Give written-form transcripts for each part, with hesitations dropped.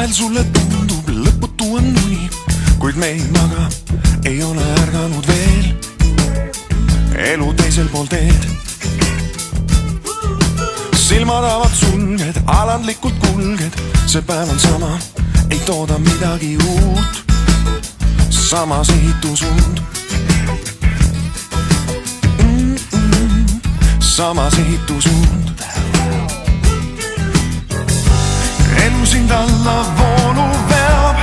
vahel sulle tundub lõputu on uni, kuid me ei maga, ei ole ärganud veel. Elu teisel pool teed. Silmad avad sulged, alandlikult kulged, see päev on sama, ei tooda midagi uut. Sama sihitusund. Sama sihitusund. Elu sind alla voolu veab,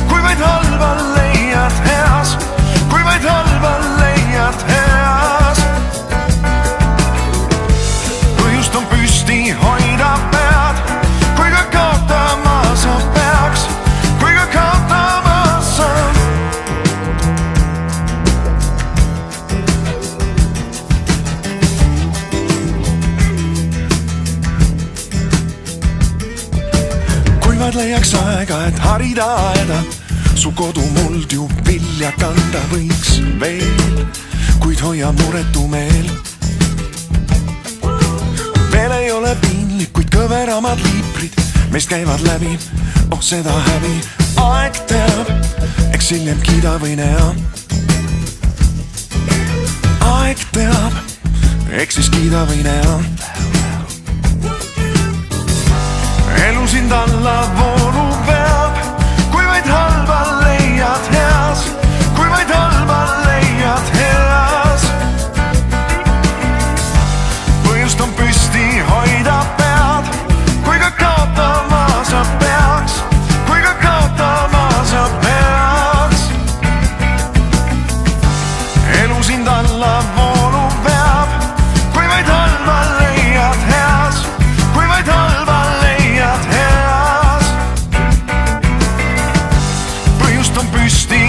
kui vaid halva leiad heas, kui vaid halva leiad heas. Põhjust on püsti hoida pead, kui ka kaotama sa peaks, kui ka kaotama sa. Leiaks aega, et harida aeda, su kodu muld ju vilja kanda võiks veel, kuid hoia muretu meel. Veel ei ole piinlik, kuid kõveramad liiprid meist käivad läbi, oh seda häbi. Aeg teab, eks hiljem kiida või näa. Aeg teab, eks siis kiida või näa. Elu sind alla voolu veab, kui vaid halba leiad heas, kui vaid halba leiad heas. Põhjust on püsti hoida pead, kui ka kaotama sa peaks, kui ka kaotama sa peaks. Elu sind alla voolu veab, kui vaid halba leiad heas, kui vaid halba heas. Põhjust on püsti